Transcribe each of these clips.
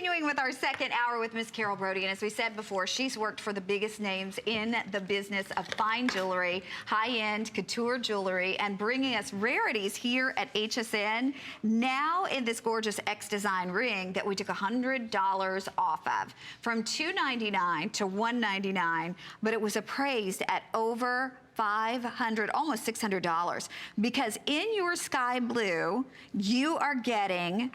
Continuing with our second hour with Miss Carol Brody, and as we said before, she's worked for the biggest names in the business of fine jewelry, high-end couture jewelry, and bringing us rarities here at HSN. Now in this gorgeous X design ring that we took $100 off of, from $299 to $199, but it was appraised at over $500, almost $600, because in your sky blue, you are getting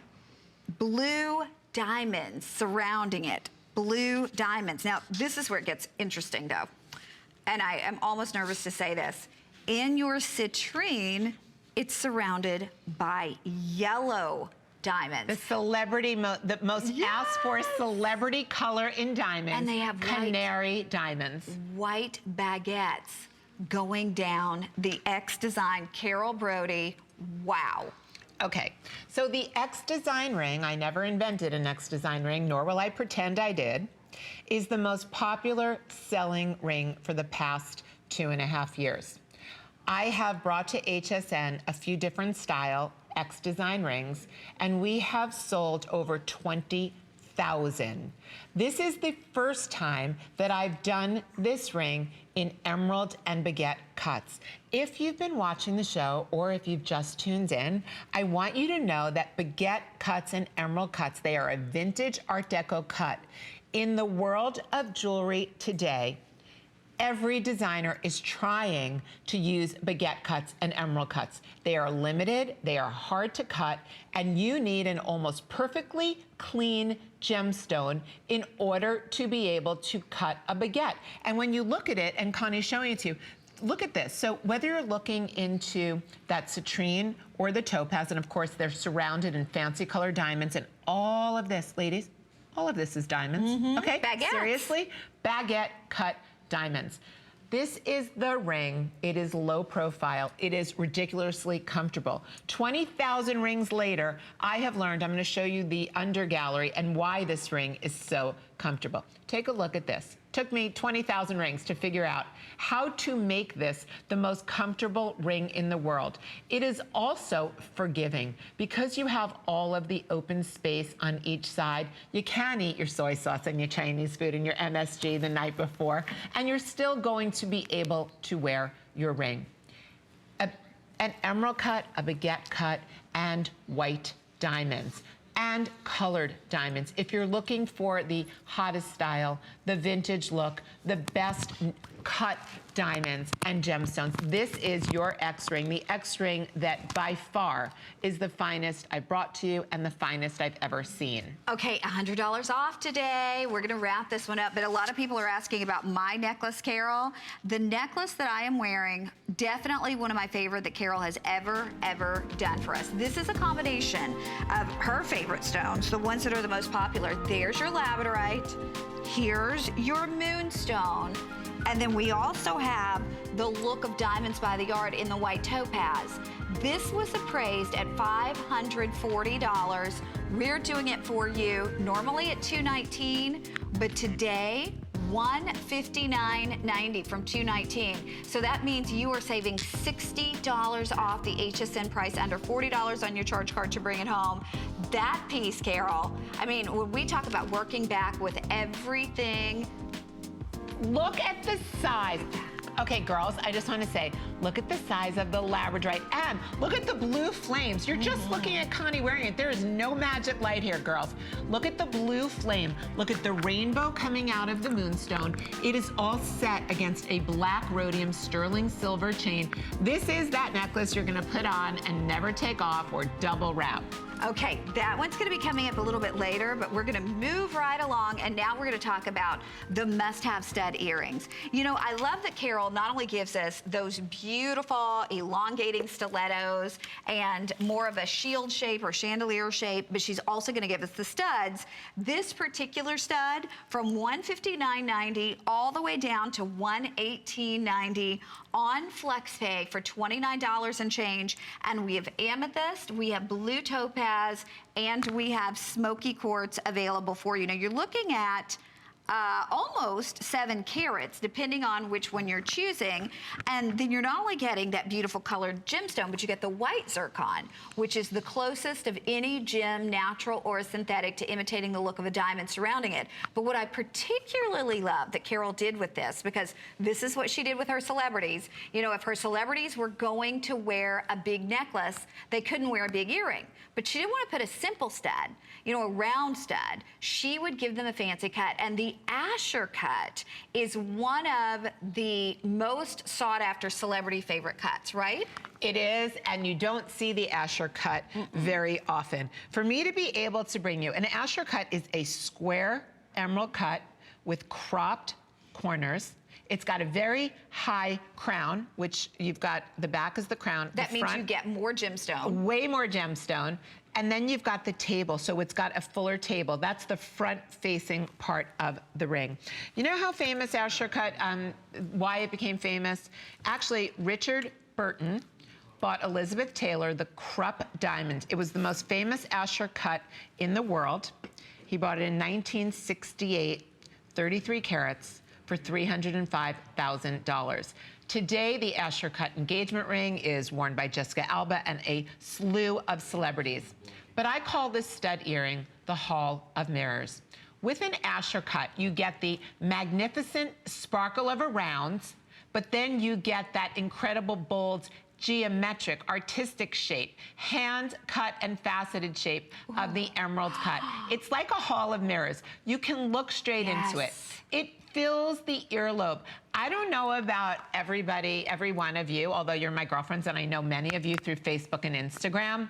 blue diamonds surrounding it. Blue diamonds. Now, this is where it gets interesting, though. And I am almost nervous to say this. In your citrine, it's surrounded by yellow diamonds. The celebrity, the most asked for celebrity color in diamonds. And they have canary diamonds. White baguettes going down the X design. Carol Brody, wow. Okay, so the X design ring, I never invented an X design ring, nor will I pretend I did, is the most popular selling ring for the past 2.5 years. I have brought to HSN a few different style X design rings, and we have sold over 20,000. This is the first time that I've done this ring in emerald and baguette cuts. If you've been watching the show or if you've just tuned in, I want you to know that baguette cuts and emerald cuts, they are a vintage Art Deco cut. In the world of jewelry today, every designer is trying to use baguette cuts and emerald cuts. They are limited, they are hard to cut, and you need an almost perfectly clean gemstone in order to be able to cut a baguette. And when you look at it, and Connie's showing it to you, look at this. So whether you're looking into that citrine or the topaz, and of course they're surrounded in fancy colored diamonds, and all of this, ladies, all of this is diamonds. Okay, baguettes. Seriously, baguette cut diamonds. This is the ring. It is low profile. It is ridiculously comfortable. 20,000 rings later, I have learned, I'm going to show you the under gallery and why this ring is so comfortable. Take a look at this. Took me 20,000 rings to figure out how to make this the most comfortable ring in the world. It is also forgiving because you have all of the open space on each side. You can eat your soy sauce and your Chinese food and your MSG the night before, and you're still going to be able to wear your ring. An emerald cut, a baguette cut, and white diamonds. And colored diamonds. If you're looking for the hottest style, the vintage look, the best cut diamonds and gemstones, this is your X ring, the X ring that by far is the finest I've brought to you and the finest I've ever seen. Okay, $100 off today. We're gonna wrap this one up, but a lot of people are asking about my necklace, Carol. The necklace that I am wearing, definitely one of my favorite that Carol has ever done for us. This is a combination of her favorite stones, the ones that are the most popular. There's your labradorite, here's your moonstone, and then we also have the look of diamonds by the yard in the white topaz. This was appraised at $540. We're doing it for you normally at $219, but today, $159.90 from $219. So that means you are saving $60 off the HSN price, under $40 on your charge card to bring it home. That piece, Carol, I mean, when we talk about working back with everything, look at the size. Okay, girls, I just want to say, look at the size of the labradorite and look at the blue flames. You're just looking at Connie wearing it. There is no magic light here, girls. Look at the blue flame. Look at the rainbow coming out of the moonstone. It is all set against a black rhodium sterling silver chain. This is that necklace you're going to put on and never take off or double wrap. Okay, that one's gonna be coming up a little bit later, but we're gonna move right along, and now we're gonna talk about the must-have stud earrings. You know, I love that Carol not only gives us those beautiful elongating stilettos and more of a shield shape or chandelier shape, but she's also gonna give us the studs. This particular stud, from $159.90 all the way down to $118.90 on FlexPay for $29 and change, and we have amethyst, we have blue topaz, and we have smoky quartz available for you. Now you're looking at almost 7 carats, depending on which one you're choosing. And then you're not only getting that beautiful colored gemstone, but you get the white zircon, which is the closest of any gem, natural or synthetic, to imitating the look of a diamond surrounding it. But what I particularly love that Carol did with this, because this is what she did with her celebrities. You know, if her celebrities were going to wear a big necklace, they couldn't wear a big earring. But she didn't want to put a simple stud, you know, a round stud. She would give them a fancy cut. And the Asscher-cut is one of the most sought after celebrity favorite cuts, right? It is, and you don't see the Asscher-cut very often. For me to be able to bring you, an Asscher-cut is a square emerald cut with cropped corners. It's got a very high crown, which you've got, the back is the crown. That means you get more gemstone. Way more gemstone. And then you've got the table, so it's got a fuller table. That's the front-facing part of the ring. You know how famous Asscher-cut, why it became famous? Actually, Richard Burton bought Elizabeth Taylor the Krupp diamond. It was the most famous Asscher-cut in the world. He bought it in 1968, 33 carats, for $305,000. Today, the Asscher-cut engagement ring is worn by Jessica Alba and a slew of celebrities. But I call this stud earring the Hall of Mirrors. With an Asscher-cut, you get the magnificent sparkle of a round, but then you get that incredible, bold, geometric, artistic shape, hand cut and faceted shape of the emerald cut. It's like a hall of mirrors. You can look straight into it. It fills the earlobe. I don't know about everybody, every one of you, although you're my girlfriends and I know many of you through Facebook and Instagram.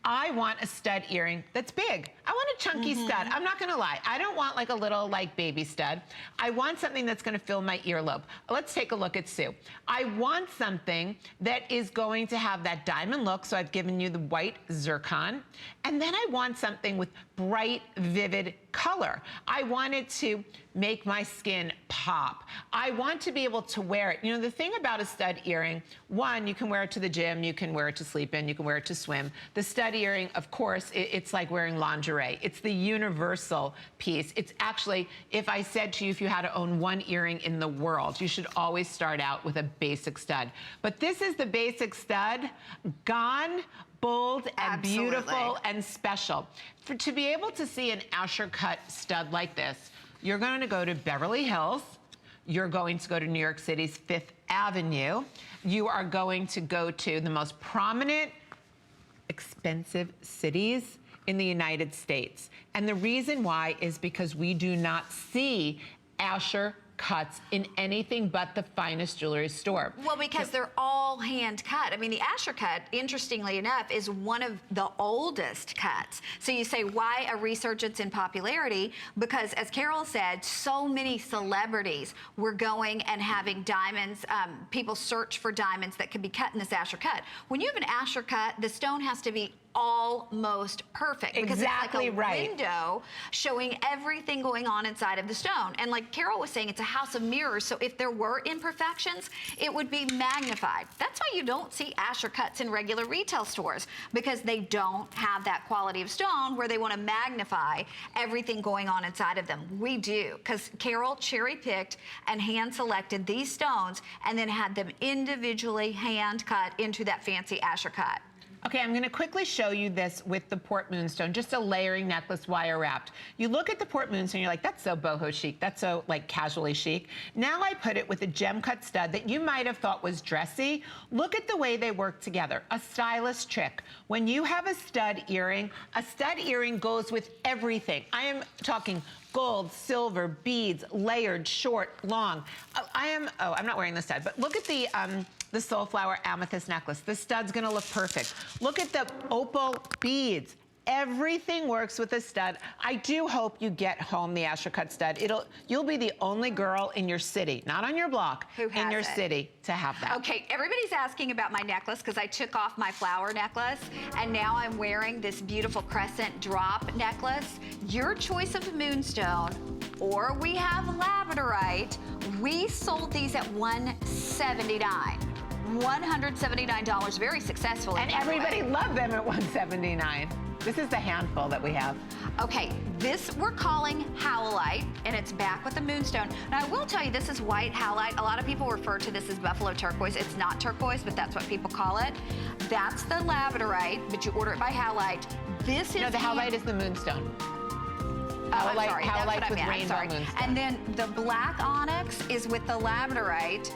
I want a stud earring that's big. I want a chunky stud. I'm not gonna lie. I don't want like a little like baby stud. I want something that's gonna fill my earlobe. Let's take a look at Sue. I want something that is going to have that diamond look, so I've given you the white zircon. And then I want something with bright, vivid color. I want it to make my skin pop. I want to be able to wear it. You know, the thing about a stud earring, one, you can wear it to the gym, you can wear it to sleep in, you can wear it to swim. The stud earring, of course, it's like wearing lingerie. It's the universal piece. It's actually, if I said to you, if you had to own one earring in the world, you should always start out with a basic stud. But this is the basic stud, gone, bold and beautiful and special. To be able to see an Asscher-cut stud like this, you're going to go to Beverly Hills, you're going to go to New York City's 5th Avenue, you are going to go to the most prominent, expensive cities in the United States. And the reason why is because we do not see Asscher-cuts in anything but the finest jewelry store. Well, because they're all hand cut. I mean, the Asscher-cut, interestingly enough, is one of the oldest cuts. So you say, why a resurgence in popularity? Because as Carol said, so many celebrities were going and having diamonds. People search for diamonds that could be cut in this Asscher-cut. When you have an Asscher-cut, the stone has to be almost perfect. Because exactly it's like a window showing everything going on inside of the stone. And like Carol was saying, it's a house of mirrors. So if there were imperfections, it would be magnified. That's why you don't see Asscher-cuts in regular retail stores, because they don't have that quality of stone where they want to magnify everything going on inside of them. We do, because Carol cherry-picked and hand-selected these stones and then had them individually hand-cut into that fancy Asscher-cut. Okay, I'm gonna quickly show you this with the Port Moonstone, just a layering necklace, wire wrapped. You look at the Port Moonstone, you're like, that's so boho chic, that's so like casually chic. Now I put it with a gem cut stud that you might have thought was dressy. Look at the way they work together, a stylish trick. When you have a stud earring goes with everything. I am talking gold, silver, beads, layered, short, long. I'm not wearing the stud, but look at the Soulflower amethyst necklace. The stud's gonna look perfect. Look at the opal beads. Everything works with a stud. I do hope you get home the Asscher-cut stud. You'll be the only girl in your city, not on your block, in your city to have that. Okay, everybody's asking about my necklace because I took off my flower necklace and now I'm wearing this beautiful Crescent drop necklace. Your choice of moonstone, or we have labradorite. We sold these at $179. $179, very successful. And everybody loved them at $179. This is the handful that we have. Okay, This we're calling howlite, and it's back with the moonstone. Now I will tell you, this is white howlite. A lot of people refer to this as buffalo turquoise. It's not turquoise, but that's what people call it. That's the labradorite, but you order it by howlite. This is No, the howlite is the moonstone. I'm sorry, that's what I with meant. I'm rainbow sorry. moonstone. And then the black onyx is with the labradorite.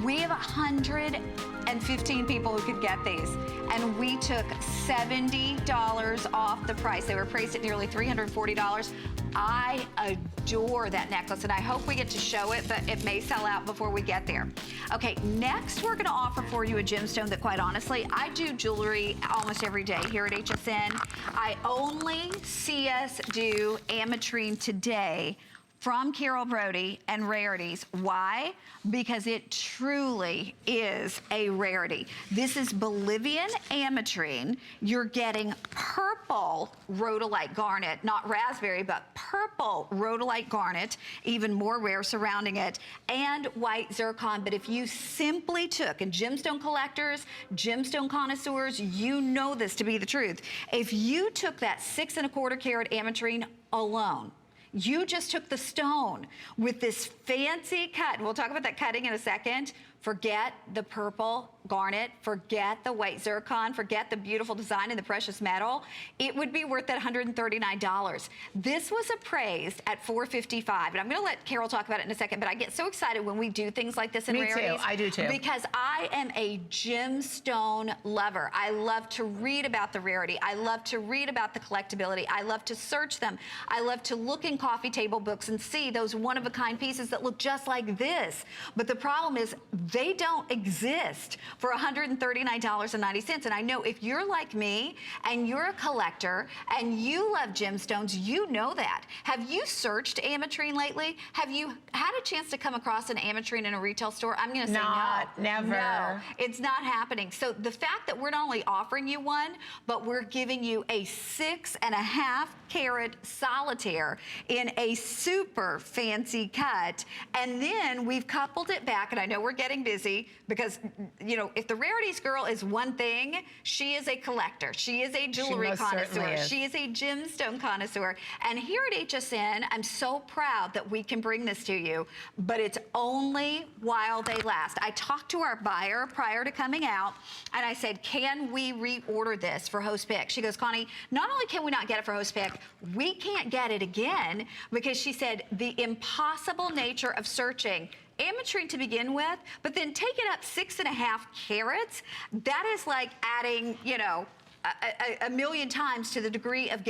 We have 115 people who could get these, and we took $70 off the price. They were priced at nearly $340. I adore that necklace, and I hope we get to show it, but it may sell out before we get there. Okay, next we're gonna offer for you a gemstone that, quite honestly, I do jewelry almost every day here at HSN. I only see us do ametrine today from Carol Brody and Rarities. Why? Because it truly is a rarity. This is Bolivian ametrine. You're getting purple rhodolite garnet, not raspberry, but purple rhodolite garnet, even more rare surrounding it, and white zircon. But if you simply took, and gemstone collectors, gemstone connoisseurs, you know this to be the truth. If you took that 6 1/4 carat ametrine alone, you just took the stone with this fancy cut. We'll talk about that cutting in a second. Forget the purple garnet, forget the white zircon, forget the beautiful design and the precious metal. It would be worth that $139. This was appraised at $455, and I'm gonna let Carol talk about it in a second, but I get so excited when we do things like this in Rarities. Me too, I do too. Because I am a gemstone lover. I love to read about the rarity. I love to read about the collectability. I love to search them. I love to look in coffee table books and see those one-of-a-kind pieces that look just like this. But the problem is they don't exist for $139.90. And I know if you're like me and you're a collector and you love gemstones, you know that. Have you searched ametrine lately? Have you had a chance to come across an ametrine in a retail store? I'm gonna say no. Never. No, it's not happening. So the fact that we're not only offering you one, but we're giving you a 6 1/2 carat solitaire in a super fancy cut. And then we've coupled it back, and I know we're getting busy because, you know, if the Rarities girl is one thing, she is a collector. She is a jewelry connoisseur. She is a gemstone connoisseur. And here at HSN, I'm so proud that we can bring this to you, but it's only while they last. I talked to our buyer prior to coming out, and I said, can we reorder this for Host Pick? She goes, Connie, not only can we not get it for Host Pick, we can't get it again, because she said the impossible nature of searching ametrine to begin with, but then take it up 6 1/2 carats. That is like adding, you know, a million times to the degree of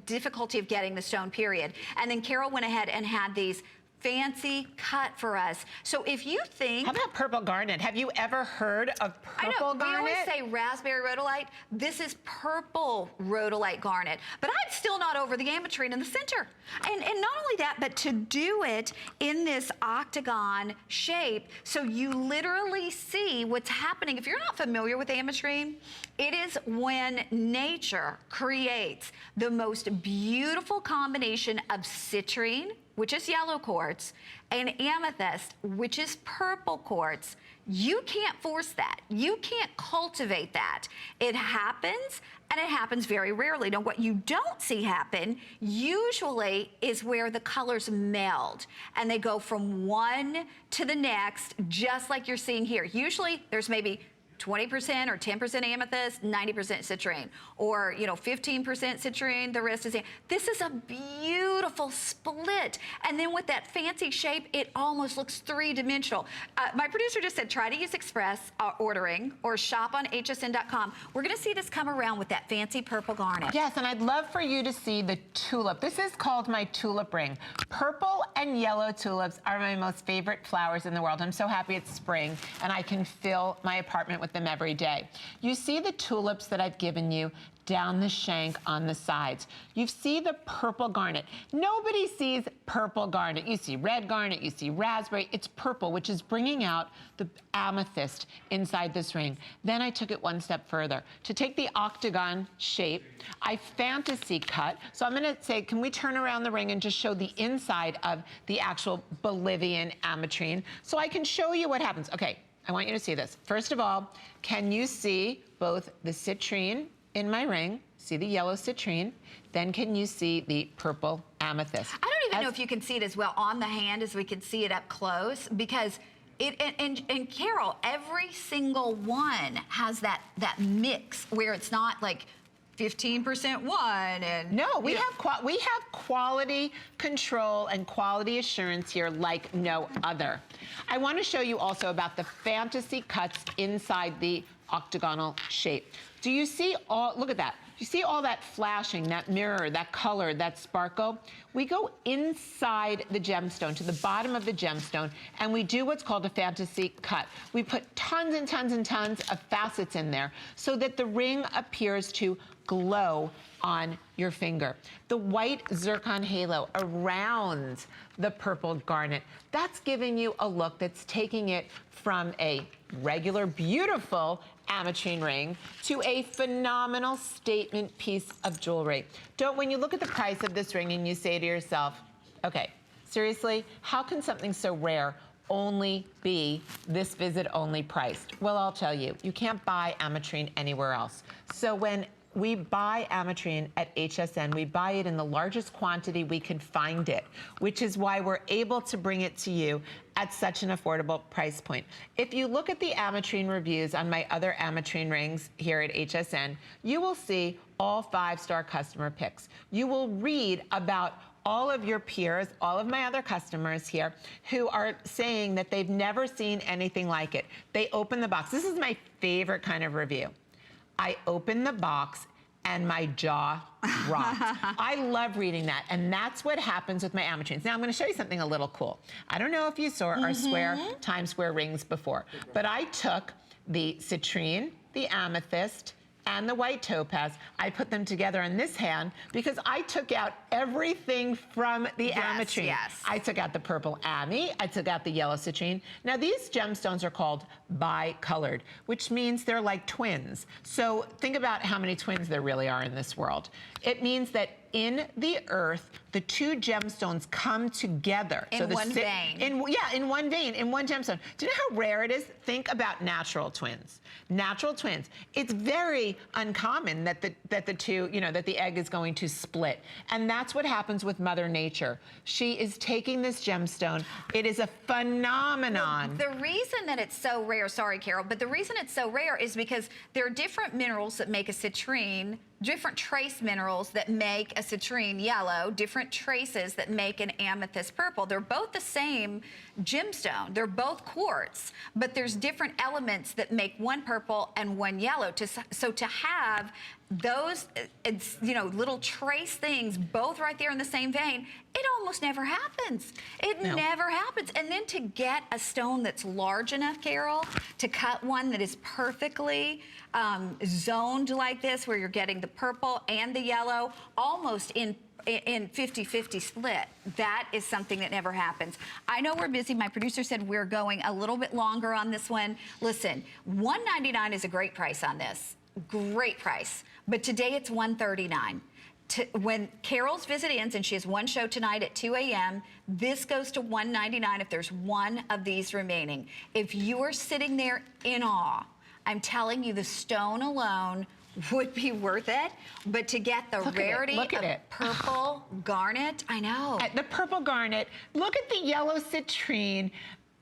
difficulty of getting the stone, period. And then Carol went ahead and had these fancy cut for us. So if you think... How about purple garnet? Have you ever heard of purple garnet? We always say raspberry rhodolite. This is purple rhodolite garnet. But I'm still not over the ametrine in the center. And not only that, but to do it in this octagon shape, so you literally see what's happening. If you're not familiar with ametrine, it is when nature creates the most beautiful combination of citrine, which is yellow quartz, and amethyst, which is purple quartz. You can't force that. You can't cultivate that. It happens, and it happens very rarely. Now, what you don't see happen usually is where the colors meld, and they go from one to the next, just like you're seeing here. Usually, there's maybe 20% or 10% amethyst, 90% citrine, or 15% citrine, the rest is. This is a beautiful split, and then with that fancy shape, it almost looks three-dimensional. My producer just said try to use express ordering or shop on hsn.com. We're going to see this come around with that fancy purple garnet. Yes, and I'd love for you to see the tulip. This is called my tulip ring. Purple and yellow tulips are my most favorite flowers in the world. I'm so happy it's spring, and I can fill my apartment with them every day. You see the tulips that I've given you down the shank on the sides. You see the purple garnet. Nobody sees purple garnet. You see red garnet, you see raspberry. It's purple, which is bringing out the amethyst inside this ring. Then I took it one step further. To take the octagon shape, I fantasy cut. So I'm gonna say, can we turn around the ring and just show the inside of the actual Bolivian ametrine so I can show you what happens. Okay, I want you to see this. First of all, can you see both the citrine in my ring, See the yellow citrine? Then can you see the purple amethyst? I don't even know if you can see it as well on the hand as we can see it up close, because and Carol, every single one has that mix where it's not like 15% one and no, we have quality control and quality assurance here like no other. I want to show you also about the fantasy cuts inside the octagonal shape. Do you see all, look at that. You see all that flashing, that mirror, that color, that sparkle? We go inside the gemstone, to the bottom of the gemstone, and we do what's called a fantasy cut. We put tons and tons and tons of facets in there so that the ring appears to glow on your finger. The white zircon halo around the purple garnet, that's giving you a look that's taking it from a regular, beautiful ametrine ring to a phenomenal statement piece of jewelry. When you look at the price of this ring and you say to yourself, okay, seriously, how can something so rare only be this visit only priced? Well, I'll tell you, you can't buy ametrine anywhere else. So when we buy ametrine at HSN, we buy it in the largest quantity we can find it, which is why we're able to bring it to you at such an affordable price point. If you look at the ametrine reviews on my other ametrine rings here at HSN, you will see all 5-star customer picks. You will read about all of your peers, all of my other customers here, who are saying that they've never seen anything like it. They open the box. This is my favorite kind of review. I open the box and my jaw dropped. I love reading that, and that's what happens with my ametrines. Now I'm going to show you something a little cool. I don't know if you saw our Times Square rings before, but I took the citrine, the amethyst, and the white topaz. I put them together on this hand because I took out everything from the ametrine. Yes. I took out the purple ame, I took out the yellow citrine. Now these gemstones are called bi-colored, which means they're like twins. So think about how many twins there really are in this world. It means that in the earth, the two gemstones come together. In one vein. In one vein, in one gemstone. Do you know how rare it is? Think about natural twins. Natural twins. It's very uncommon that the two, that the egg is going to split. And that's what happens with Mother Nature. She is taking this gemstone. It is a phenomenon. The reason that it's so rare, sorry, Carol, but the reason it's so rare is because there are different minerals that make a citrine, different trace minerals that make a citrine yellow, different traces that make an amethyst purple. They're both the same gemstone. They're both quartz, but there's different elements that make one purple and one yellow. So to have those, little trace things both right there in the same vein, it almost never happens. It never happens. And then to get a stone that's large enough, Carol, to cut one that is perfectly zoned like this, where you're getting the purple and the yellow almost in 50-50 split. That is something that never happens. I know we're busy. My producer said we're going a little bit longer on this one. Listen, $199 is a great price on this. Great price. But today it's $139. When Carol's visit ends, and she has one show tonight at 2 a.m., this goes to $199 if there's one of these remaining. If you are sitting there in awe, I'm telling you, the stone alone would be worth it. But to get the rarity of purple garnet, I know. The purple garnet, look at the yellow citrine.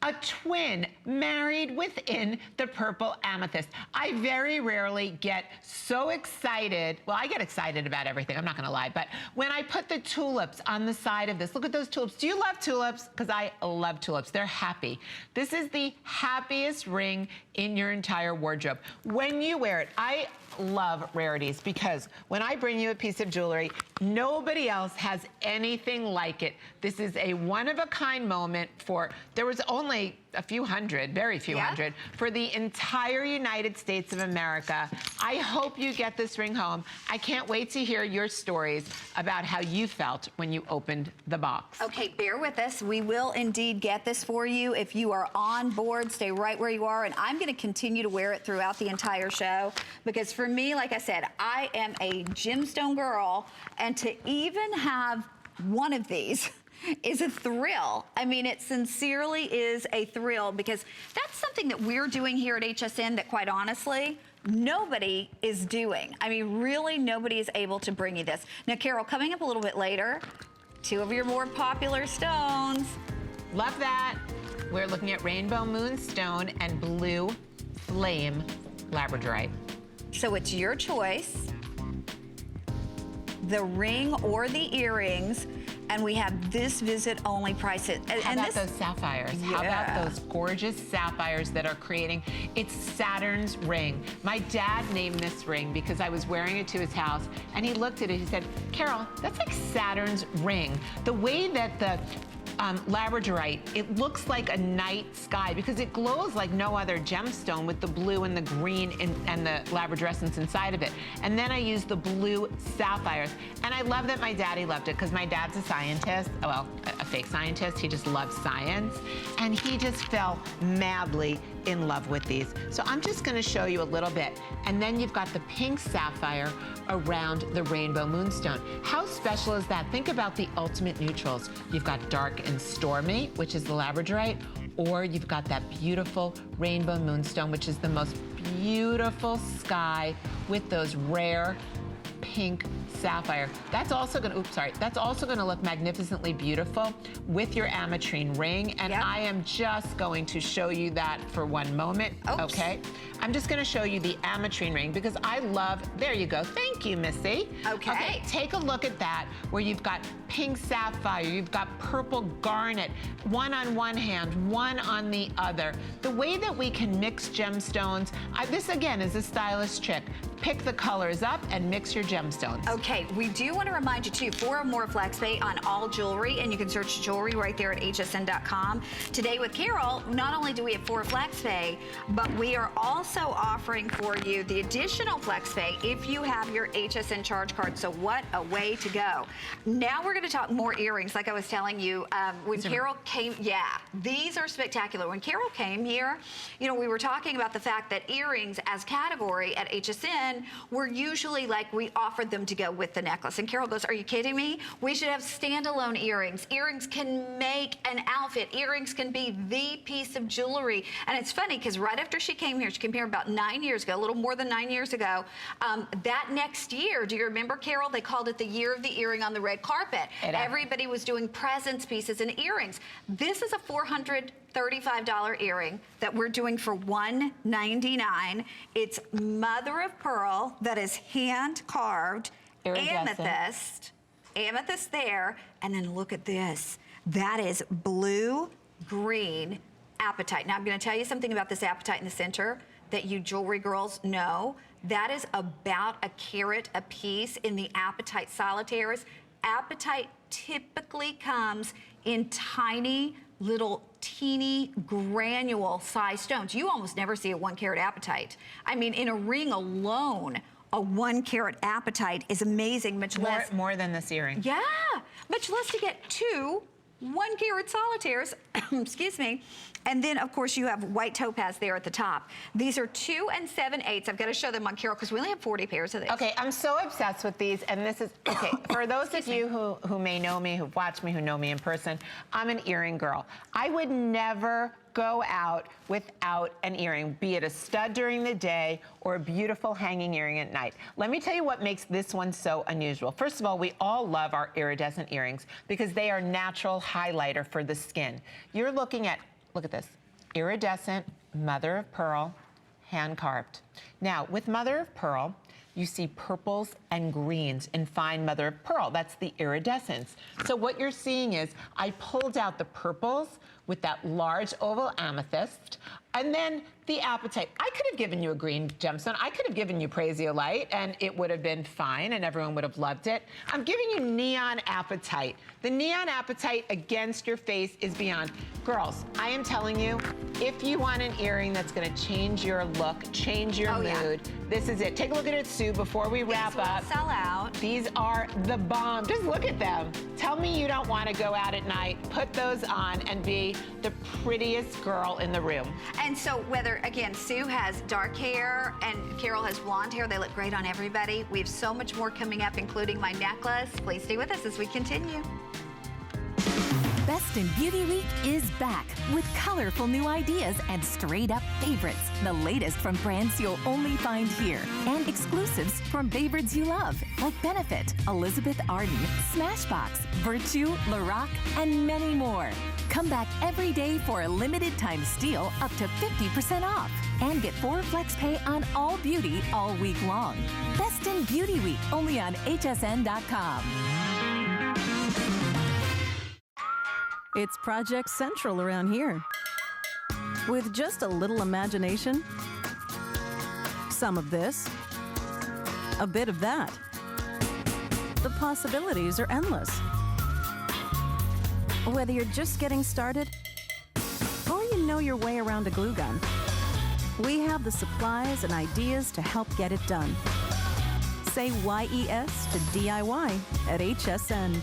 A twin married within the purple amethyst. I very rarely get so excited. Well, I get excited about everything, I'm not gonna lie, but when I put the tulips on the side of this, look at those tulips. Do you love tulips? Because I love tulips, they're happy. This is the happiest ring in your entire wardrobe. When you wear it, I love Rarities because when I bring you a piece of jewelry, nobody else has anything like it. This is a one-of-a-kind moment there was only a few hundred, very few hundred, for the entire United States of America. I hope you get this ring home. I can't wait to hear your stories about how you felt when you opened the box. Okay, bear with us. We will indeed get this for you. If you are on board, stay right where you are, and I'm going to continue to wear it throughout the entire show because for me, like I said, I am a gemstone girl, and to even have one of these is a thrill. I mean, it sincerely is a thrill because that's something that we're doing here at HSN that, quite honestly, nobody is doing. I mean, really nobody is able to bring you this. Now, Carol, coming up a little bit later, two of your more popular stones. Love that. We're looking at rainbow moonstone and blue flame labradorite. So it's your choice, the ring or the earrings, and we have this visit only prices. How about those sapphires? Yeah. How about those gorgeous sapphires that are creating, it's Saturn's ring. My dad named this ring because I was wearing it to his house and he looked at it, he said, Carol, that's like Saturn's ring. The way that the labradorite, it looks like a night sky because it glows like no other gemstone with the blue and the green and the labradorescence inside of it. And then I used the blue sapphires. And I love that my daddy loved it because my dad's a scientist, well, a fake scientist. He just loves science. And he just fell madly in love with these. So I'm just gonna show you a little bit. And then you've got the pink sapphire around the rainbow moonstone. How special is that? Think about the ultimate neutrals. You've got dark and stormy, which is the labradorite, or you've got that beautiful rainbow moonstone, which is the most beautiful sky with those rare pink sapphire. That's also gonna, that's also gonna look magnificently beautiful with your ametrine ring. And Yep. I am just going to show you that for one moment, Oops. okay? I'm just gonna show you the ametrine ring because I love, there you go, thank you, Missy. Okay. Take a look at that, where you've got pink sapphire, you've got purple garnet, one on one hand, one on the other. The way that we can mix gemstones, this again is a stylist trick. Pick the colors up and mix your gemstones. Okay, we do want to remind you too, for a more flex pay on all jewelry, and you can search jewelry right there at hsn.com. Today with Carol, not only do we have 4 flex pay, but we are also offering for you the additional flex pay if you have your HSN charge card. So what a way to go. Now we're going to talk more earrings. Like I was telling you, when Carol came, these are spectacular. When Carol came here, you know, we were talking about the fact that earrings as category at HSN were usually like we offered them to go with the necklace. And Carol goes, are you kidding me? We should have standalone earrings. Earrings can make an outfit. Earrings can be the piece of jewelry. And it's funny because right after she came here about 9 years ago, a little more than 9 years ago, that next year, do you remember, Carol? They called it the year of the earring on the red carpet. Everybody was doing presents pieces and earrings. This is a $435 earring that we're doing for $199. It's mother of pearl that is hand carved, amethyst there, and then look at this. That is blue green apatite. Now I'm going to tell you something about this apatite in the center that you jewelry girls know. That is about a carat a piece in the apatite solitaires. Apatite typically comes in tiny little teeny granule size stones. You almost never see a 1 carat apatite. I mean, in a ring alone, a 1 carat apatite is amazing, much less. More than this earring. Yeah, much less to get 2 1 carat solitaires, excuse me. And then, of course, you have white topaz there at the top. These are 2 7/8. I've got to show them on Carol because we only have 40 pairs of these. Okay, I'm so obsessed with these, and this is, okay, for those of you who may know me, who've watched me, who know me in person, I'm an earring girl. I would never go out without an earring, be it a stud during the day or a beautiful hanging earring at night. Let me tell you what makes this one so unusual. First of all, we all love our iridescent earrings because they are natural highlighter for the skin. You're looking at, look at this, iridescent, mother of pearl, hand carved. Now, with mother of pearl, you see purples and greens in fine mother of pearl. That's the iridescence. So what you're seeing is I pulled out the purples with that large oval amethyst, and then the apatite. I could have given you a green gemstone. I could have given you Prasiolite, and it would have been fine, and everyone would have loved it. I'm giving you neon apatite. The neon apatite against your face is beyond. Girls, I am telling you, if you want an earring that's gonna change your look, change your mood, this is it. Take a look at it, Sue, before we wrap up. Sell out. These are the bomb. Just look at them. Tell me you don't want to go out at night, put those on, and be the prettiest girl in the room. And so whether, again, Sue has dark hair and Carol has blonde hair, they look great on everybody. We have so much more coming up, including my necklace. Please stay with us as we continue. Best Best in Beauty Week is back with colorful new ideas and straight-up favorites. The latest from brands you'll only find here. And exclusives from favorites you love, like Benefit, Elizabeth Arden, Smashbox, Virtue, Lorac, and many more. Come back every day for a limited time steal up to 50% off. And get 4 flex pay on all beauty all week long. Best in Beauty Week, only on hsn.com. It's Project Central around here. With just a little imagination, some of this, a bit of that. The possibilities are endless. Whether you're just getting started or you know your way around a glue gun, we have the supplies and ideas to help get it done. Say YES to DIY at HSN.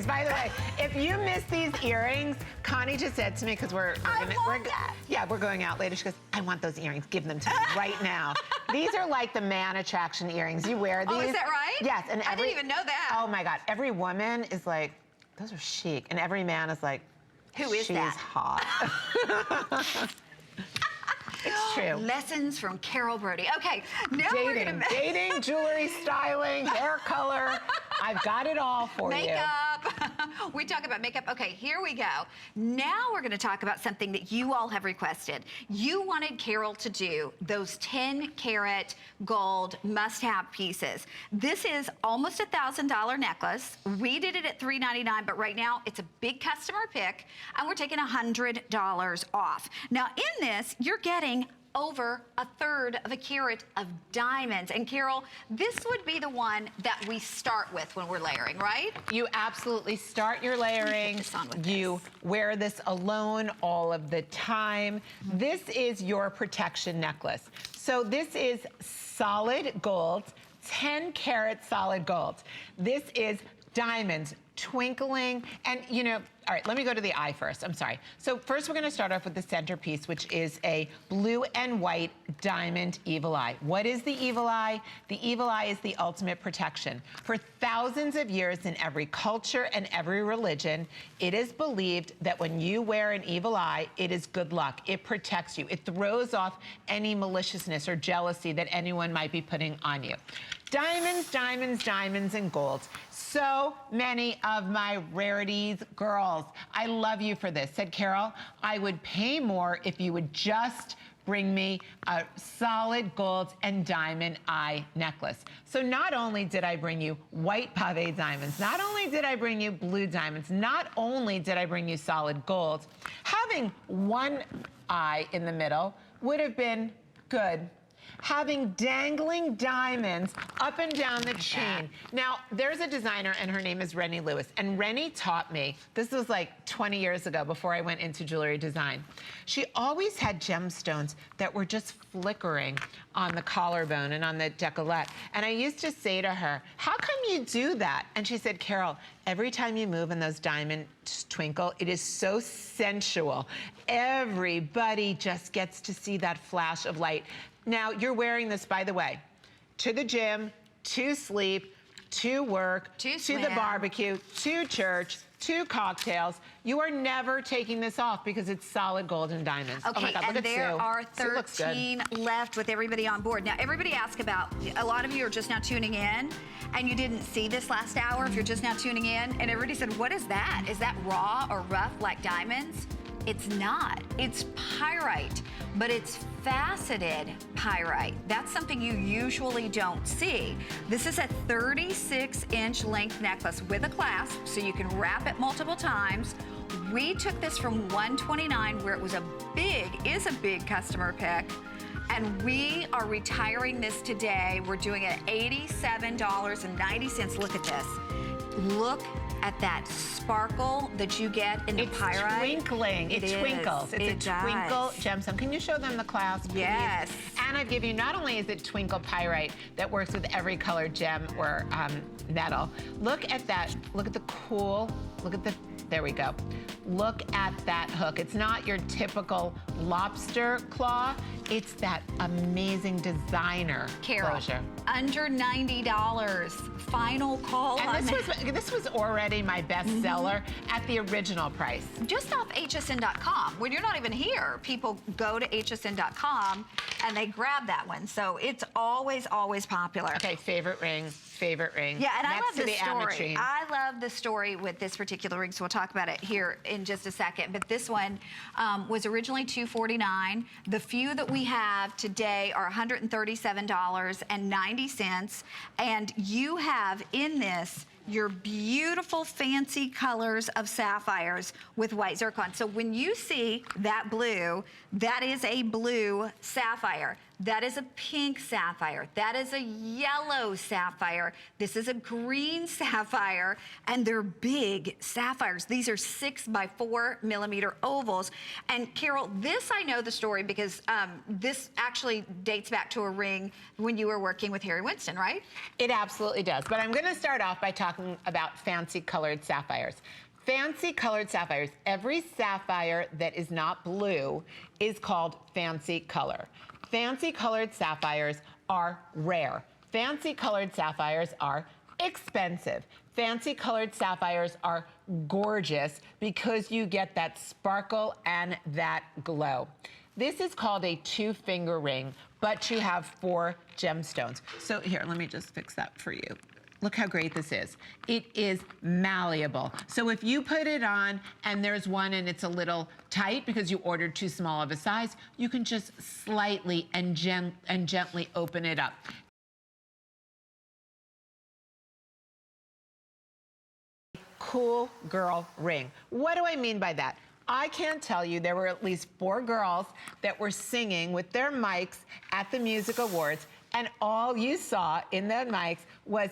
By the way, if you miss these earrings, Connie just said to me, because we're going out later. She goes, I want those earrings. Give them to me right now. These are like the man attraction earrings. You wear these. Oh, is that right? Yes. And I didn't even know that. Oh my God. Every woman is like, those are chic. And every man is like, who is that? She's hot. It's true. Lessons from Carol Brody. Okay, now we're gonna dating, jewelry, styling, hair color. I've got it all for you. Makeup. We talk about makeup. Okay, here we go. Now we're gonna talk about something that you all have requested. You wanted Carol to do those 10-karat gold must-have pieces. This is almost $1,000 necklace. We did it at $399, but right now it's a big customer pick, and we're taking $100 off. Now in this, you're getting over 1/3 of a carat of diamonds. And Carol, this would be the one that we start with when we're layering, right? You absolutely start your layering. You wear this alone all of the time. This is your protection necklace. So this is solid gold, 10-karat solid gold. This is diamonds twinkling, and you know, all right, let me go to the eye first. I'm sorry. So first we're gonna start off with the centerpiece, which is a blue and white diamond evil eye. What is the evil eye? The evil eye is the ultimate protection. For thousands of years in every culture and every religion, it is believed that when you wear an evil eye, it is good luck. It protects you. It throws off any maliciousness or jealousy that anyone might be putting on you. Diamonds, diamonds, diamonds, and golds. So many of my Rarities girls, I love you for this, said Carol, I would pay more if you would just bring me a solid gold and diamond eye necklace. So not only did I bring you white pave diamonds, not only did I bring you blue diamonds, not only did I bring you solid gold, having one eye in the middle would have been good. Having dangling diamonds up and down the chain. Now, there's a designer, and her name is Rennie Lewis, and Rennie taught me, this was like 20 years ago before I went into jewelry design. She always had gemstones that were just flickering on the collarbone and on the decolleté. And I used to say to her, how come you do that? And she said, Carol, every time you move and those diamonds twinkle, it is so sensual. Everybody just gets to see that flash of light. Now, you're wearing this, by the way, to the gym, to sleep, to work, to the barbecue, to church, to cocktails. You are never taking this off because it's solid gold and diamonds. Okay, oh my God, and look at there Sue. are Sue 13 left with everybody on board. Now, everybody asked about, a lot of you are just now tuning in, and you didn't see this last hour if you're just now tuning in, and everybody said, what is that? Is that raw or rough like diamonds? It's not. It's pyrite, but it's faceted pyrite. That's something you usually don't see. This is a 36-inch length necklace with a clasp, so you can wrap it multiple times. We took this from $129, where it was a big customer pick, and we are retiring this today. We're doing it at $87.90. Look at this. Look at that sparkle that you get in the pyrite. It's twinkling. It twinkles. It's a twinkle gemstone. Can you show them the clasp, please? Yes. And I've given you, not only is it twinkle pyrite that works with every colored gem or metal, look at that, look at the cool, look at the, there we go. Look at that hook. It's not your typical lobster claw. It's that amazing designer closure. Under $90. Final call on And this was already my bestseller at the original price. just off HSN.com. When you're not even here, people go to HSN.com and they grab that one. So it's always, always popular. Okay, favorite ring, favorite ring. Yeah, and I Next love to this the story. ametrine. I love the story with this particular ring, so we'll talk about it here in just a second. But this one was originally $249. The few that we have today are $137.90. And you have in this your beautiful fancy colors of sapphires with white zircon. So when you see that blue, that is a blue sapphire. That is a pink sapphire. That is a yellow sapphire. This is a green sapphire, and they're big sapphires. These are 6x4mm ovals. And Carol, this I know the story because this actually dates back to a ring when you were working with Harry Winston, right? It absolutely does. But I'm gonna start off by talking about fancy colored sapphires. Fancy colored sapphires, every sapphire that is not blue is called fancy color. Fancy colored sapphires are rare. Fancy colored sapphires are expensive. Fancy colored sapphires are gorgeous because you get that sparkle and that glow. This is called a 2-finger ring, but you have 4 gemstones. So here, let me just fix that for you. Look how great this is. It is malleable. So if you put it on and there's one and it's a little tight because you ordered too small of a size, you can just slightly and gently open it up. Cool girl ring. What do I mean by that? I can't tell you, there were at least 4 girls that were singing with their mics at the music awards, and all you saw in the mics was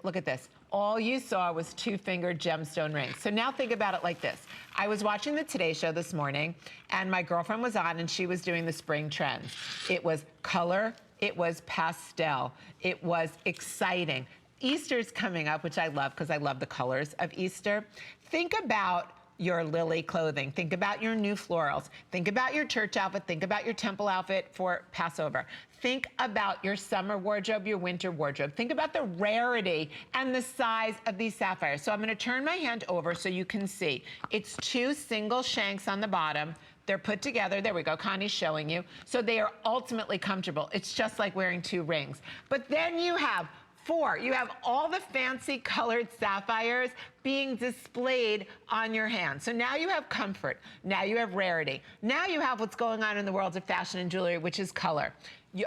look at this. All you saw was 2-finger gemstone rings. So now think about it like this. I was watching the Today Show this morning, and my girlfriend was on, and she was doing the spring trends. It was color, it was pastel, it was exciting. Easter's coming up, which I love because I love the colors of Easter. Think about your lily clothing. Think about your new florals. Think about your church outfit. Think about your temple outfit for Passover. Think about your summer wardrobe, your winter wardrobe. Think about the rarity and the size of these sapphires. So I'm gonna turn my hand over so you can see. It's 2 single shanks on the bottom. They're put together. There we go, Connie's showing you. So they are ultimately comfortable. It's just like wearing 2 rings. But then you have 4. You have all the fancy colored sapphires being displayed on your hand. So now you have comfort. Now you have rarity. Now you have what's going on in the world of fashion and jewelry, which is color.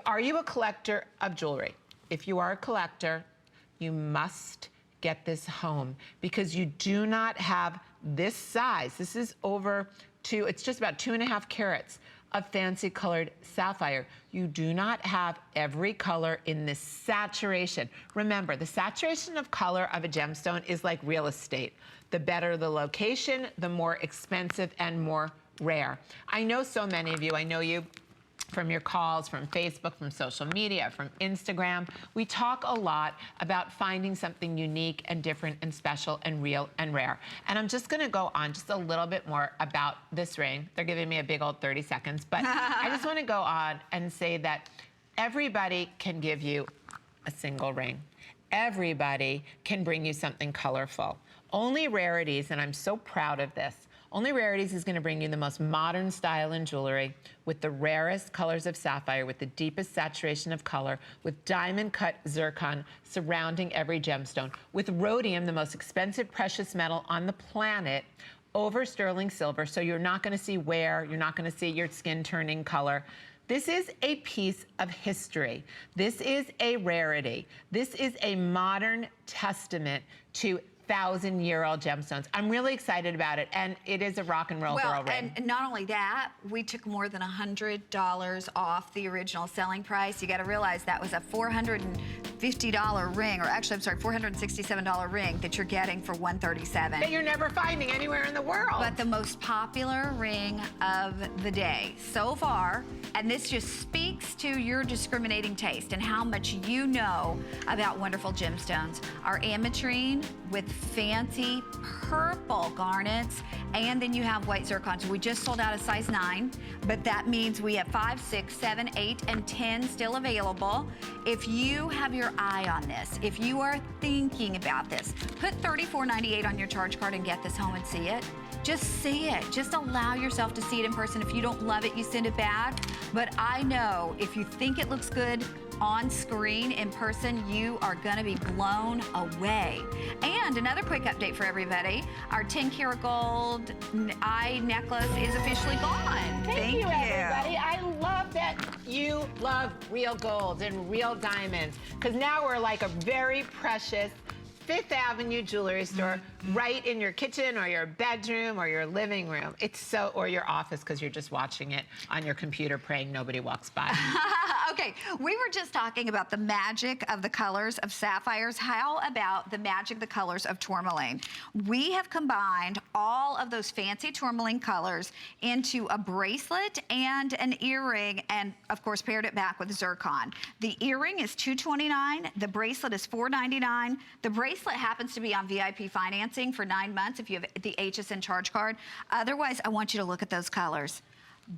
Are you a collector of jewelry? If you are a collector, you must get this home because you do not have this size. This is it's just about 2.5 carats of fancy colored sapphire. You do not have every color in this saturation. Remember, the saturation of color of a gemstone is like real estate. The better the location, the more expensive and more rare. I know so many of you, I know you from your calls, from Facebook, from social media, from Instagram. We talk a lot about finding something unique and different and special and real and rare. And I'm just gonna go on just a little bit more about this ring. They're giving me a big old 30 seconds, but I just wanna go on and say that everybody can give you a single ring. Everybody can bring you something colorful. Only Rarities, and I'm so proud of this, Only Rarities is going to bring you the most modern style in jewelry with the rarest colors of sapphire, with the deepest saturation of color, with diamond-cut zircon surrounding every gemstone, with rhodium, the most expensive precious metal on the planet, over sterling silver, so you're not going to see wear, you're not going to see your skin turning color. This is a piece of history. This is a rarity. This is a modern testament to 1,000-year-old gemstones. I'm really excited about it, and it is a rock and roll girl ring. And not only that, we took more than $100 off the original selling price. You got to realize that was a $450 ring, or actually, I'm sorry, $467 ring that you're getting for $137. That you're never finding anywhere in the world. But the most popular ring of the day so far, and this just speaks to your discriminating taste and how much you know about wonderful gemstones, are ametrine with fancy purple garnets, and then you have white zircons. We just sold out a size 9, but that means we have 5, 6, 7, 8, and 10 still available. If you have your eye on this, if you are thinking about this, put $34.98 on your charge card and get this home and see it. Just see it. Just allow yourself to see it in person. If you don't love it, you send it back. But I know if you think it looks good on screen, in person, you are gonna be blown away. And another quick update for everybody, our 10-karat gold eye necklace is officially gone. Thank you, everybody. I love that you love real gold and real diamonds, because now we're like a very precious Fifth Avenue jewelry store right in your kitchen or your bedroom or your living room. It's so, or your office, because you're just watching it on your computer praying nobody walks by. Okay, we were just talking about the magic of the colors of sapphires. How about the magic of the colors of tourmaline? We have combined all of those fancy tourmaline colors into a bracelet and an earring, and of course paired it back with zircon. The earring is $229, the bracelet is $499. The bracelet happens to be on VIP financing for 9 months if you have the HSN charge card. Otherwise, I want you to look at those colors.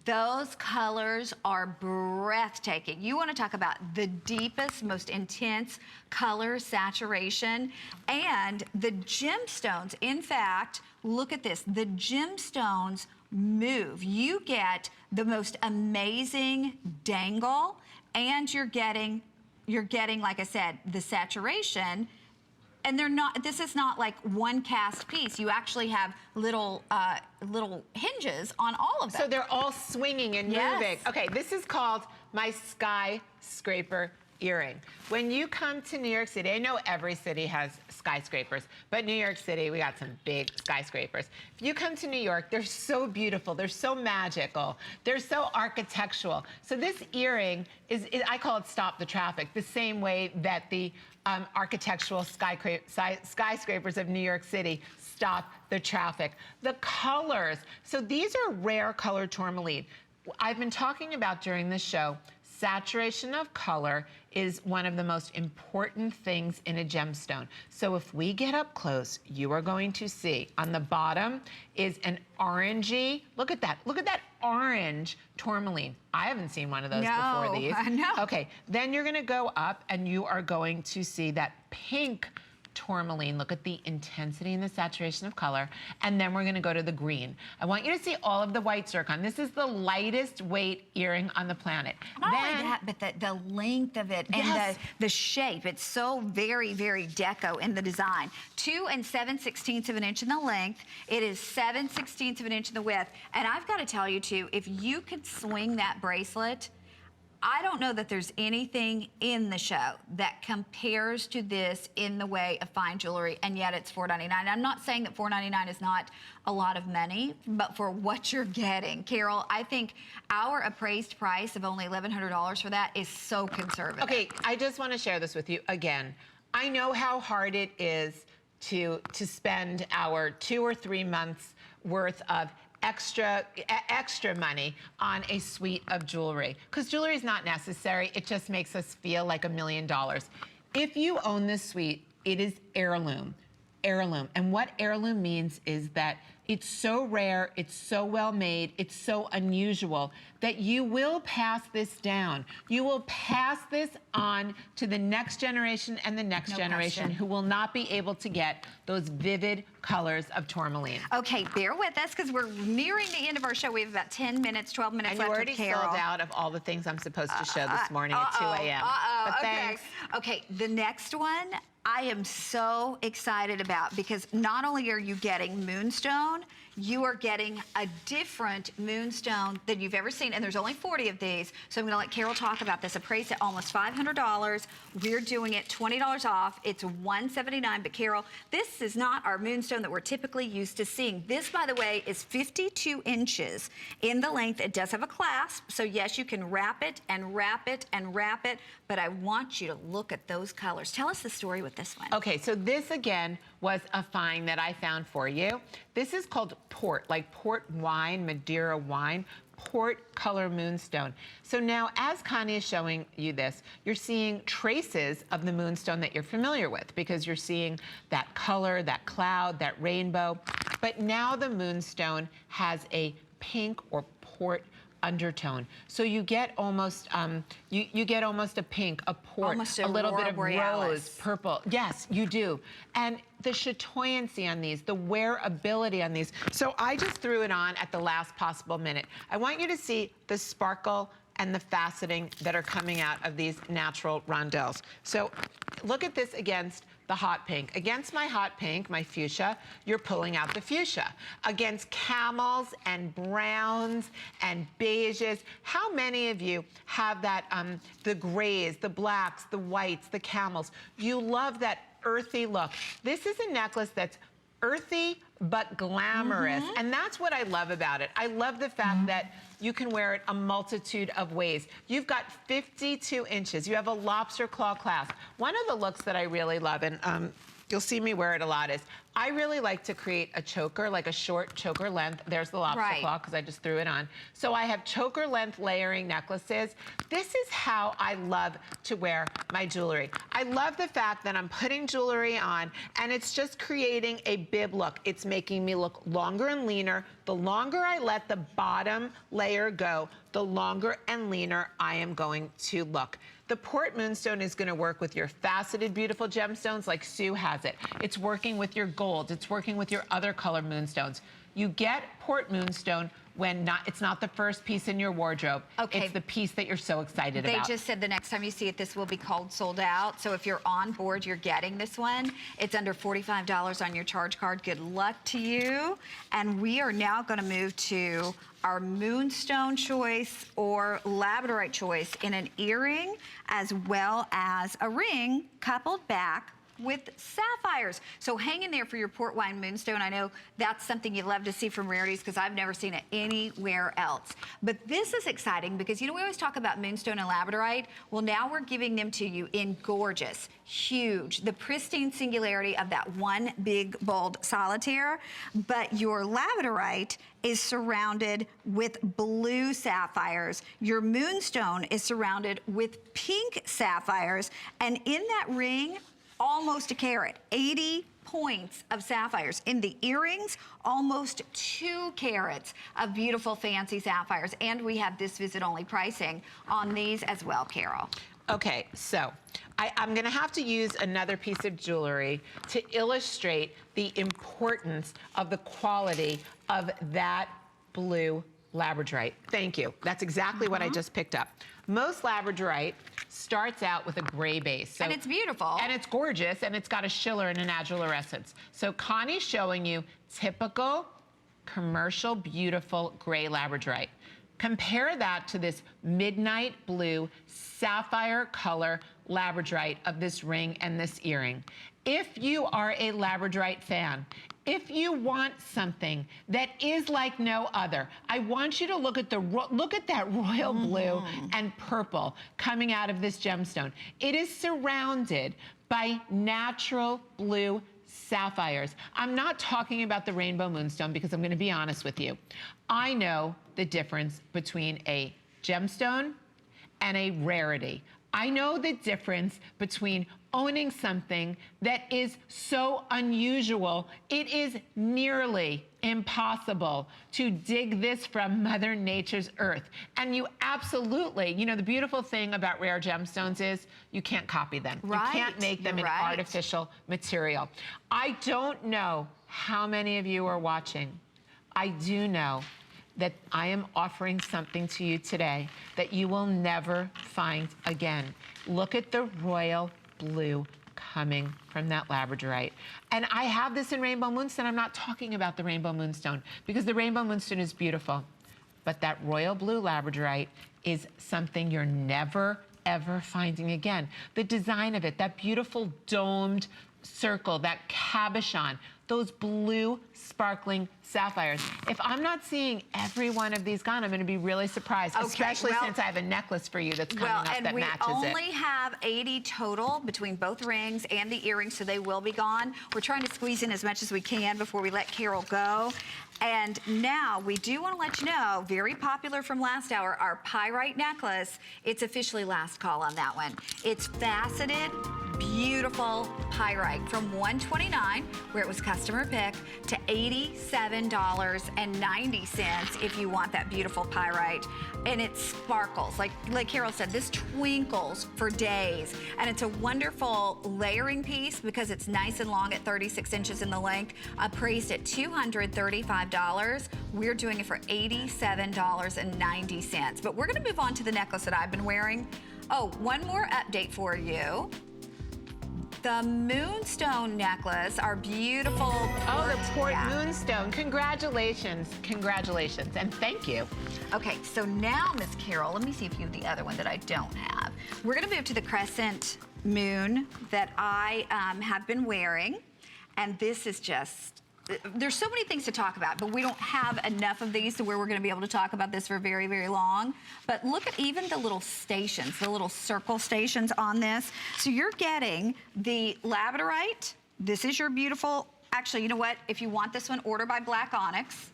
Those colors are breathtaking. You want to talk about the deepest, most intense color saturation, and the gemstones. In fact, look at this. The gemstones move. You get the most amazing dangle, and you're getting, like I said, the saturation. And they're not, this is not like one cast piece. You actually have little hinges on all of them. So they're all swinging and moving. Okay, this is called my skyscraper earring. When you come to New York City, I know every city has skyscrapers, but New York City, we got some big skyscrapers. If you come to New York, they're so beautiful, they're so magical, they're so architectural. So this earring I call it stop the traffic, the same way that the architectural skyscrapers of New York City stop the traffic. The colors, so these are rare color tourmaline. I've been talking about during this show, saturation of color is one of the most important things in a gemstone. So if we get up close, you are going to see on the bottom is an orangey, look at that orange tourmaline. I haven't seen one of those before these. No. Okay, then you're gonna go up and you are going to see that pink tourmaline. Look at the intensity and the saturation of color. And then we're gonna go to the green. I want you to see all of the white zircon. This is the lightest weight earring on the planet. Not only that, but the length of it and the shape. It's so very, very deco in the design. 2 7/16 of an inch in the length. It is 7/16 of an inch in the width. And I've got to tell you too, if you could swing that bracelet, I don't know that there's anything in the show that compares to this in the way of fine jewelry, and yet it's $499. I'm not saying that $499 is not a lot of money, but for what you're getting, Carol, I think our appraised price of only $1,100 for that is so conservative. Okay, I just want to share this with you again. I know how hard it is to spend our 2 or 3 months worth of extra money on a suite of jewelry, because jewelry is not necessary. It just makes us feel like $1 million. If you own this suite, it is heirloom. And what heirloom means is that it's so rare, it's so well made, it's so unusual that you will pass this down. You will pass this on to the next generation and the next generation who will not be able to get those vivid colors of tourmaline. Okay, bear with us because we're nearing the end of our show. We have about 10 minutes, 12 minutes left with Carol. And you already sold out of all the things I'm supposed to show this morning at 2 a.m. But thanks. Okay, the next one, I am so excited about, because not only are you getting moonstone, you are getting a different moonstone than you've ever seen, and there's only 40 of these, so I'm gonna let Carol talk about this. Appraised at almost $500. We're doing it $20 off. It's $179, but Carol, this is not our moonstone that we're typically used to seeing. This, by the way, is 52 inches in the length. It does have a clasp, so yes, you can wrap it and wrap it and wrap it, but I want you to look at those colors. Tell us the story with this one. Okay, so this again was a find that I found for you. This is called port, like port wine, Madeira wine, port color moonstone. So now, as Connie is showing you this, you're seeing traces of the moonstone that you're familiar with, because you're seeing that color, that cloud, that rainbow. But now the moonstone has a pink or port undertone. So you get almost you get almost a pink, a port, almost a little bit of borealis. rose, purple. Yes, you do. And the chatoyancy on these, the wearability on these. So I just threw it on at the last possible minute. I want you to see the sparkle and the faceting that are coming out of these natural rondelles. So look at this against the hot pink. Against my hot pink, my fuchsia, you're pulling out the fuchsia. Against camels and browns and beiges, how many of you have that, the grays, the blacks, the whites, the camels? You love that earthy look. This is a necklace that's earthy but glamorous, and that's what I love about it. I love the fact that you can wear it a multitude of ways. You've got 52 inches. You have a lobster claw clasp. One of the looks that I really love, and you'll see me wear it a lot, is I really like to create a choker, like a short choker length. There's the lobster claw, because I just threw it on. So I have choker length layering necklaces. This is how I love to wear my jewelry. I love the fact that I'm putting jewelry on, and it's just creating a bib look. It's making me look longer and leaner. The longer I let the bottom layer go, the longer and leaner I am going to look. The port moonstone is going to work with your faceted beautiful gemstones like Sue has it. It's working with your golds. It's working with your other color moonstones. You get port moonstone when it's not the first piece in your wardrobe. Okay. It's the piece that you're so excited They about. just said the next time you see it, this will be called sold out. So if you're on board, you're getting this one. It's under $45 on your charge card. Good luck to you. And we are now going to move to our moonstone choice or labradorite choice in an earring, as well as a ring coupled back with sapphires. So hang in there for your port wine moonstone. I know that's something you love to see from Rarities, because I've never seen it anywhere else. But this is exciting because, you know, we always talk about moonstone and labradorite. Well, now we're giving them to you in gorgeous, huge, the pristine singularity of that one big, bold solitaire. But your labradorite is surrounded with blue sapphires. Your moonstone is surrounded with pink sapphires. And in that ring, almost a carat, 80 points of sapphires. In the earrings, almost 2 carats of beautiful fancy sapphires. And we have this visit-only pricing on these as well, Carol. Okay, so I'm gonna have to use another piece of jewelry to illustrate the importance of the quality of that blue labradorite. Thank you. That's exactly what I just picked up. Most labradorite starts out with a gray base. So, and it's beautiful. And it's gorgeous, and it's got a shiller and an agilurescence. So Connie's showing you typical, commercial, beautiful gray labradorite. Compare that to this midnight blue sapphire color labradorite of this ring and this earring. If you are a labradorite fan, if you want something that is like no other, I want you to look at that royal blue and purple coming out of this gemstone. It is surrounded by natural blue sapphires. I'm not talking about the rainbow moonstone, because I'm going to be honest with you. I know the difference between a gemstone and a rarity. I know the difference between owning something that is so unusual, it is nearly impossible to dig this from Mother Nature's earth. And you absolutely, you know, the beautiful thing about rare gemstones is you can't copy them. Right. You can't make them in artificial material. I don't know how many of you are watching. I do know that I am offering something to you today that you will never find again. Look at the royal blue coming from that labradorite. And I have this in rainbow moonstone. I'm not talking about the rainbow moonstone because the rainbow moonstone is beautiful. But that royal blue labradorite is something you're never, ever finding again. The design of it, that beautiful domed circle, that cabochon, those blue sparkling sapphires. If I'm not seeing every one of these gone, I'm going to be really surprised, especially since I have a necklace for you that's coming up that matches it. And we only have 80 total between both rings and the earrings, so they will be gone. We're trying to squeeze in as much as we can before we let Carol go. And now we do want to let you know, very popular from last hour, our pyrite necklace. It's officially last call on that one. It's faceted, beautiful pyrite from $129, where it was customer pick, to $87.90 if you want that beautiful pyrite. And it sparkles, like Carol said, this twinkles for days. And it's a wonderful layering piece because it's nice and long at 36 inches in the length, appraised at $235. We're doing it for $87.90. But we're gonna move on to the necklace that I've been wearing. Oh, one more update for you. The moonstone necklace, our beautiful the port moonstone. Congratulations, congratulations, and thank you. Okay, so now, Miss Carol, let me see if you have the other one that I don't have. We're gonna move to the Crescent moon that I have been wearing, and this is just, there's so many things to talk about, but we don't have enough of these to where we're gonna be able to talk about this for very, very long. But look at even the little stations, the little circle stations on this. So you're getting the labradorite. This is your beautiful, actually, you know what? If you want this one, order by Black Onyx.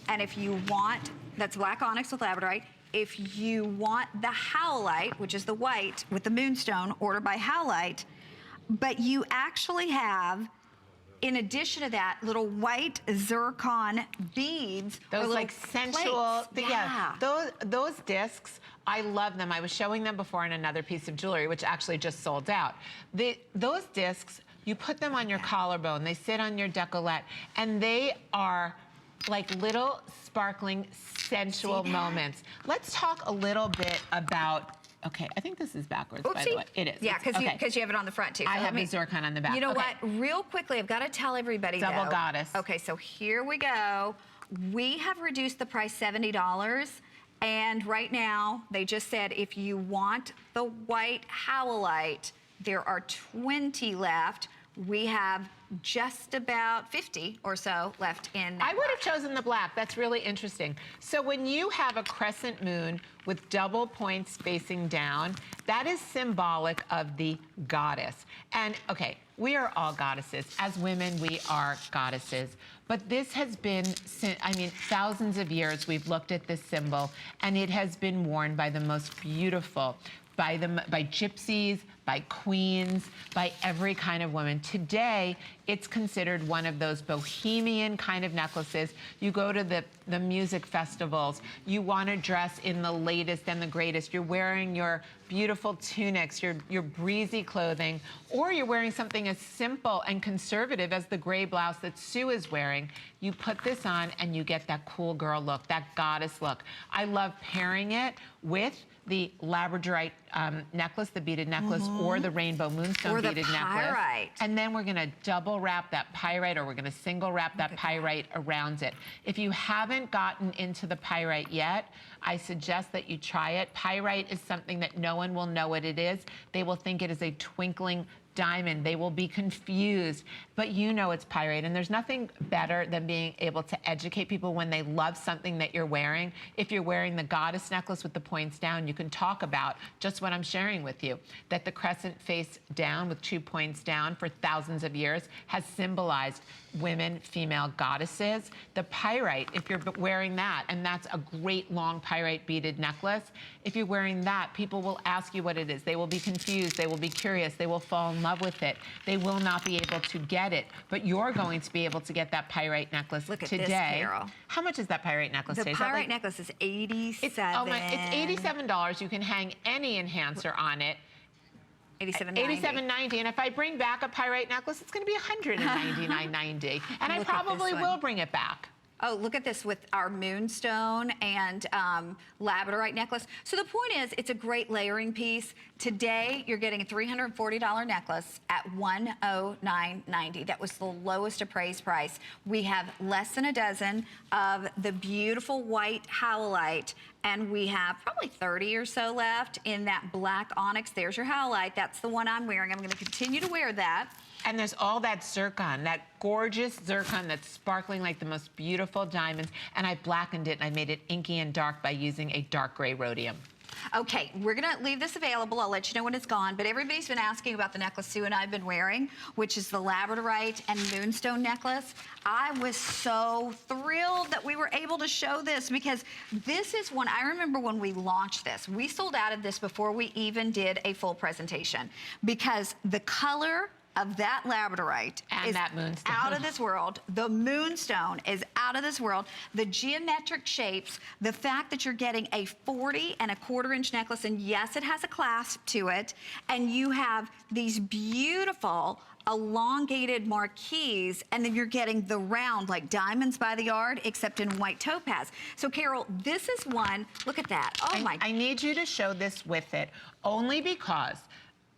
And if you want, that's Black Onyx with labradorite. If you want the howlite, which is the white with the moonstone, order by howlite. But you actually have, in addition to that, little white zircon beads. Those like sensual, those discs, I love them. I was showing them before in another piece of jewelry, which actually just sold out. Those discs, you put them on your collarbone, they sit on your décolleté, and they are like little sparkling, sensual moments. Let's talk a little bit about, okay, I think this is backwards, by the way. It is. Yeah, because you have it on the front, too. So I have the zircon on the back. You know what? Real quickly, I've got to tell everybody, Double goddess. Okay, so here we go. We have reduced the price $70, and right now, they just said if you want the white howlite, there are 20 left. We have just about 50 or so left in that. I would have chosen the black. That's really interesting. So when you have a crescent moon with double points facing down, that is symbolic of the goddess. And okay, we are all goddesses. As women, we are goddesses. But this has been, I mean, thousands of years we've looked at this symbol, and it has been worn by the most beautiful, by gypsies, by queens, by every kind of woman. Today, it's considered one of those bohemian kind of necklaces. You go to the music festivals, you want to dress in the latest and the greatest. You're wearing your beautiful tunics, your breezy clothing, or you're wearing something as simple and conservative as the gray blouse that Sue is wearing. You put this on and you get that cool girl look, that goddess look. I love pairing it with the labradorite necklace, the beaded necklace, or the rainbow moonstone beaded necklace. And then we're gonna double wrap that pyrite, or we're gonna single wrap that pyrite around it. If you haven't gotten into the pyrite yet, I suggest that you try it. Pyrite is something that no one will know what it is. They will think it is a twinkling diamond. They will be confused, but you know it's pyrite, and there's nothing better than being able to educate people when they love something that you're wearing. If you're wearing the goddess necklace with the points down, you can talk about just what I'm sharing with you, that the crescent face down with 2 points down for thousands of years has symbolized women, female goddesses. The pyrite, if you're wearing that, and that's a great long pyrite beaded necklace, if you're wearing that, people will ask you what it is. They will be confused, they will be curious, they will fall in love with it. They will not be able to get it, but you're going to be able to get that pyrite necklace today. Look at this, Carol. How much is that pyrite necklace today? The pyrite necklace is $87. It's $87. You can hang any enhancer on it. $87.90, and if I bring back a pyrite necklace, it's going to be $199.90, and I probably will bring it back. Oh, look at this with our moonstone and labradorite necklace. So the point is, it's a great layering piece. Today, you're getting a $340 necklace at $109.90. That was the lowest appraised price. We have less than a dozen of the beautiful white howlite, and we have probably 30 or so left in that black onyx. There's your howlite. That's the one I'm wearing. I'm going to continue to wear that. And there's all that zircon, that gorgeous zircon that's sparkling like the most beautiful diamonds. And I blackened it and I made it inky and dark by using a dark gray rhodium. Okay, we're gonna leave this available. I'll let you know when it's gone, but everybody's been asking about the necklace Sue and I've been wearing, which is the labradorite and moonstone necklace. I was so thrilled that we were able to show this because this is one, I remember when we launched this, we sold out of this before we even did a full presentation because the color of that labradorite and is that moonstone out of this world. The moonstone is out of this world. The geometric shapes, the fact that you're getting a 40 and a quarter-inch necklace, and yes, it has a clasp to it, and you have these beautiful elongated marquise, and then you're getting the round like diamonds by the yard, except in white topaz. So Carol, this is one, look at that. Oh my. I need you to show this with it, only because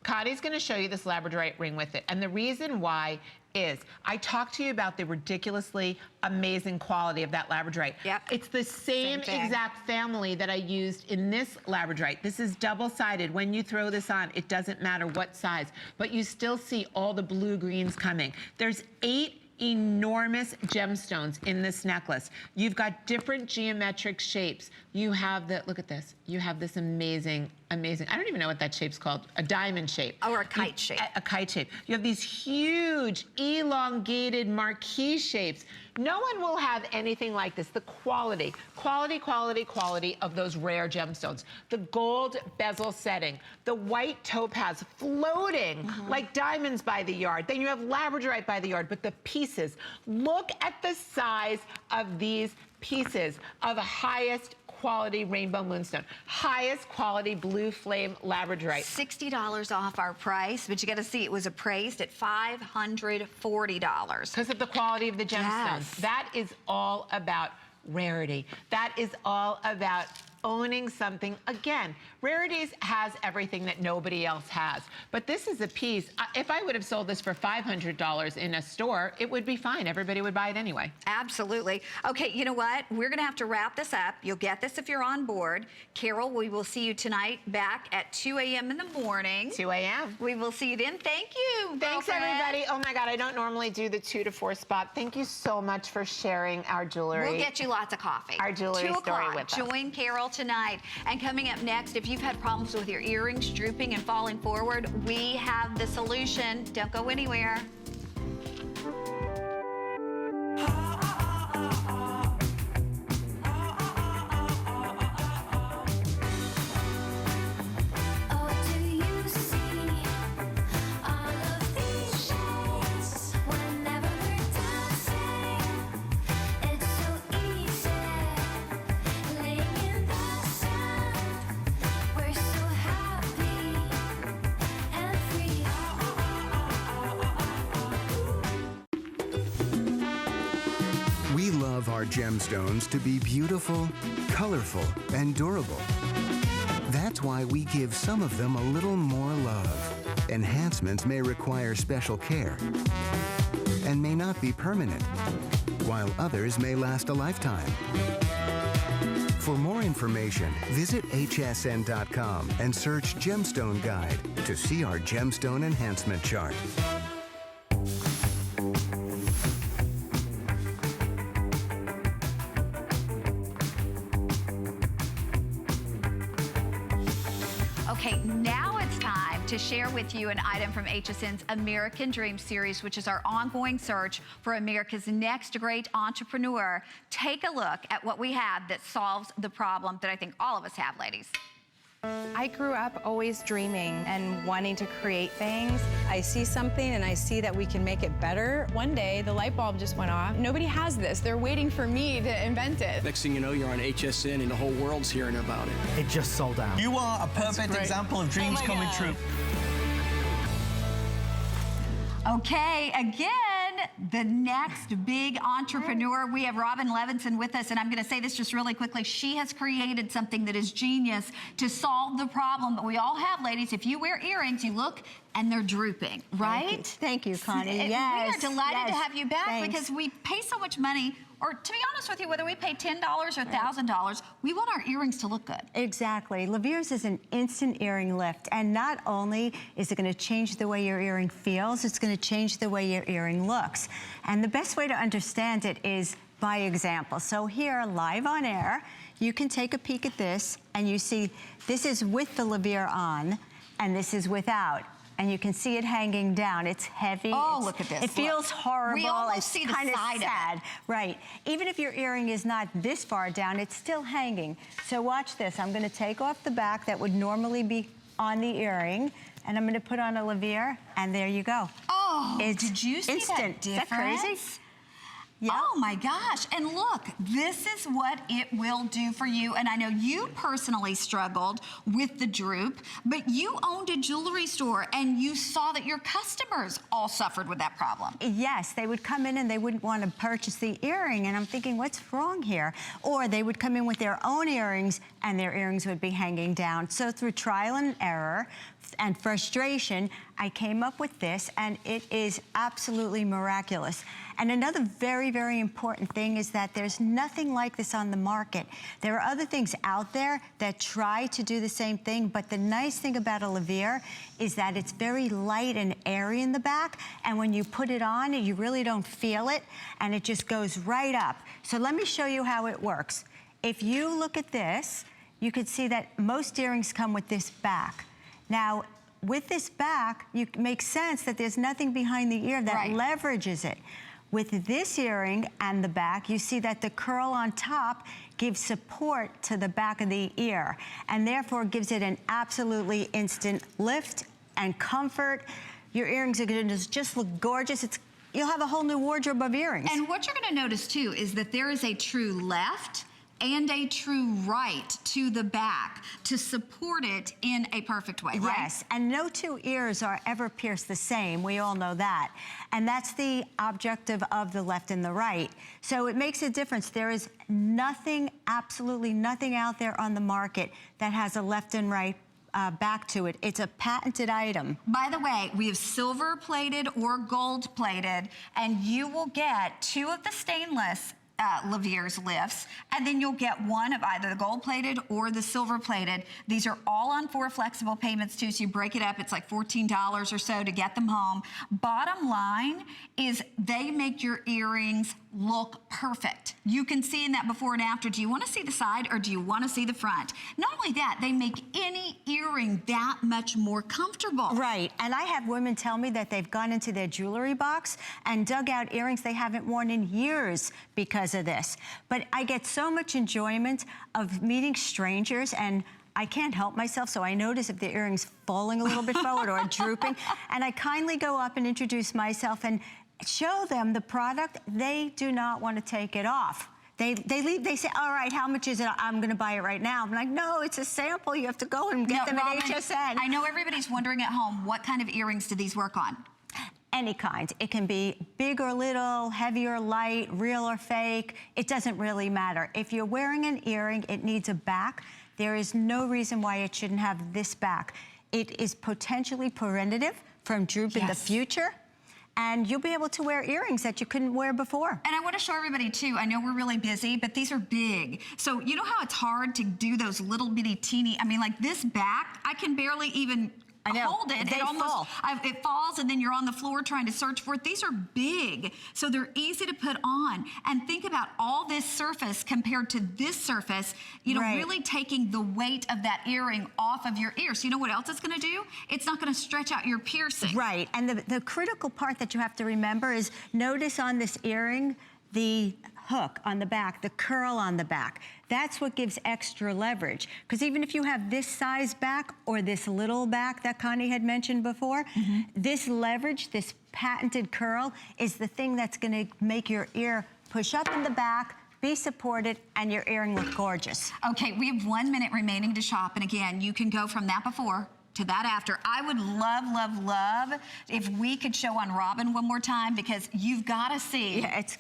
Connie's going to show you this labradorite ring with it. And the reason why is I talked to you about the ridiculously amazing quality of that labradorite. Yep. It's the same exact family that I used in this labradorite. This is double-sided. When you throw this on, it doesn't matter what size, but you still see all the blue greens coming. There's 8 enormous gemstones in this necklace. You've got different geometric shapes. You have the, look at this, you have this amazing, I don't even know what that shape's called, a diamond shape. Or a kite shape. A kite shape. You have these huge, elongated marquee shapes. No one will have anything like this. The quality of those rare gemstones. The gold bezel setting, the white topaz floating like diamonds by the yard. Then you have labradorite by the yard, but the pieces. Look at the size of these pieces of the highest quality rainbow moonstone, highest quality blue flame labradorite. $60 off our price, but you got to see it was appraised at $540. Because of the quality of the gemstones. Yes. That is all about rarity. That is all about owning something. Again, Rarities has everything that nobody else has. But this is a piece, if I would have sold this for $500 in a store, it would be fine. Everybody would buy it anyway. Absolutely. Okay, you know what? We're going to have to wrap this up. You'll get this if you're on board. Carol, we will see you tonight back at 2 a.m. in the morning. 2 a.m. We will see you then. Thank you. Thanks, girlfriend. everybody. Oh my God, I don't normally do the 2 to 4 spot. Thank you so much for sharing our jewelry. We'll get you lots of coffee. Our jewelry 2 story o'clock. with us. Join Carol tonight. And coming up next, if you've had problems with your earrings drooping and falling forward, we have the solution. Don't go anywhere. We love our gemstones to be beautiful, colorful, and durable. That's why we give some of them a little more love. Enhancements may require special care and may not be permanent, while others may last a lifetime. For more information, visit hsn.com and search Gemstone Guide to see our gemstone enhancement chart. Okay, now it's time to share with you an item from HSN's American Dream series, which is our ongoing search for America's next great entrepreneur. Take a look at what we have that solves the problem that I think all of us have, ladies. I grew up always dreaming and wanting to create things. I see something and I see that we can make it better. One day, the light bulb just went off. Nobody has this. They're waiting for me to invent it. Next thing you know, you're on HSN and the whole world's hearing about it. It just sold out. You are a perfect example of dreams coming true. Okay, again, the next big entrepreneur. We have Robin Levinson with us, and I'm going to say this just really quickly. She has created something that is genius to solve the problem that we all have, ladies. If you wear earrings, you look and they're drooping, right? Thank you, Connie. We are delighted to have you back because we pay so much money, or to be honest with you, whether we pay $10 or $1,000, we want our earrings to look good. Exactly. Levears is an instant earring lift, and not only is it going to change the way your earring feels, it's going to change the way your earring looks. And the best way to understand it is by example. So here, live on air, you can take a peek at this, and you see this is with the Levear on, and this is without. And you can see it hanging down. It's heavy. Oh, look at this. It feels horrible. We almost see the kind of side sad. of it. Right. Even if your earring is not this far down, it's still hanging. So watch this. I'm going to take off the back that would normally be on the earring, and I'm going to put on a Levear, and there you go. Oh, it's did you see instant. that difference? Is that crazy? Yeah. Oh my gosh, and look, this is what it will do for you. And I know you personally struggled with the droop, but you owned a jewelry store and you saw that your customers all suffered with that problem. Yes, they would come in and they wouldn't want to purchase the earring, and I'm thinking, what's wrong here? Or they would come in with their own earrings and their earrings would be hanging down. So through trial and error and frustration, I came up with this, and it is absolutely miraculous. And another very, very important thing is that there's nothing like this on the market. There are other things out there that try to do the same thing, but the nice thing about a Levear is that it's very light and airy in the back, and when you put it on, you really don't feel it, and it just goes right up. So let me show you how it works. If you look at this, you could see that most earrings come with this back. Now, with this back, it makes sense that there's nothing behind the ear that leverages it. With this earring and the back, you see that the curl on top gives support to the back of the ear, and therefore gives it an absolutely instant lift and comfort. Your earrings are going to just look gorgeous. You'll have a whole new wardrobe of earrings. And what you're going to notice too is that there is a true left and a true right to the back to support it in a perfect way, right? Yes, and no two ears are ever pierced the same. We all know that. And that's the objective of the left and the right. So it makes a difference. There is nothing, absolutely nothing out there on the market that has a left and right back to it. It's a patented item. By the way, we have silver plated or gold plated, and you will get 2 of the stainless Levears lifts, and then you'll get 1 of either the gold-plated or the silver-plated. These are all on 4 flexible payments too, so you break it up, it's like $14 or so to get them home. Bottom line is they make your earrings look perfect. You can see in that before and after. Do you want to see the side or do you want to see the front? Not only that, they make any earring that much more comfortable. Right, and I have women tell me that they've gone into their jewelry box and dug out earrings they haven't worn in years because of this. But I get so much enjoyment of meeting strangers, and I can't help myself, so I notice if the earring's falling a little bit forward or drooping, and I kindly go up and introduce myself and show them the product. They do not want to take it off. They leave, they say, all right, how much is it? I'm going to buy it right now. I'm like, no, it's a sample. You have to go and get them at HSN. I know everybody's wondering at home, what kind of earrings do these work on? Any kind. It can be big or little, heavy or light, real or fake. It doesn't really matter. If you're wearing an earring, it needs a back. There is no reason why it shouldn't have this back. It is potentially preventative from droop in the future. And you'll be able to wear earrings that you couldn't wear before. And I want to show everybody too, I know we're really busy, but these are big. So you know how it's hard to do those little bitty teeny, I mean, like this back, I can barely even hold it. They fall. It falls, and then you're on the floor trying to search for it. These are big, so they're easy to put on. And think about all this surface compared to this surface, you know, really taking the weight of that earring off of your ear. So you know what else it's going to do? It's not going to stretch out your piercing. Right, and the critical part that you have to remember is notice on this earring, the hook on the back, the curl on the back. That's what gives extra leverage. Because even if you have this size back or this little back that Connie had mentioned before, this leverage, this patented curl, is the thing that's going to make your ear push up in the back, be supported, and your earring look gorgeous. Okay, we have 1 minute remaining to shop. And again, you can go from that before to that after. I would love, love, love if we could show on Robin one more time, because you've got to see. Yeah, it's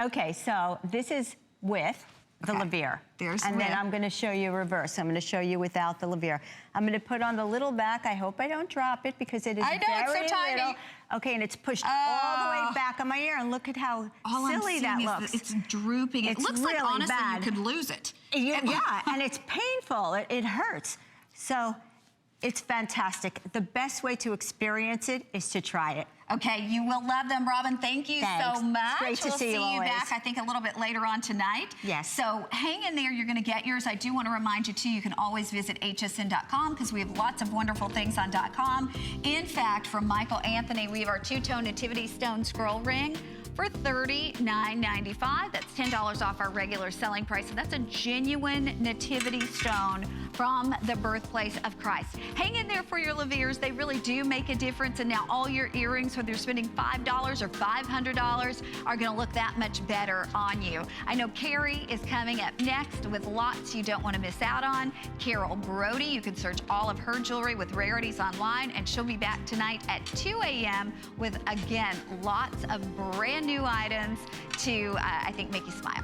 okay. So this is with the Levear. There's and with. then I'm going to show you reverse. I'm going to show you without the Levear. I'm going to put on the little back. I hope I don't drop it because it is I know, very it's so tiny. little. Okay, and it's pushed all the way back on my ear, and look at how silly that looks. It's drooping. It looks really like, honestly, bad. you could lose it. Yeah, and it's painful. It hurts. So it's fantastic. The best way to experience it is to try it. Okay, you will love them, Robin. Thank you Thanks. so much. It's great to we'll see you always. back, I think, a little bit later on tonight. Yes. So hang in there. You're going to get yours. I do want to remind you, too, you can always visit hsn.com because we have lots of wonderful things on .com. In fact, from Michael Anthony, we have our two-tone nativity stone scroll ring for $39.95. That's $10 off our regular selling price. And that's a genuine nativity stone from the birthplace of Christ. Hang in there for your Levears. They really do make a difference. And now all your earrings, whether you're spending $5 or $500, are going to look that much better on you. I know Carrie is coming up next with lots you don't want to miss out on. Carol Brody, you can search all of her jewelry with Rarities online, and she'll be back tonight at 2 a.m. with, again, lots of brand new items to, I think, make you smile.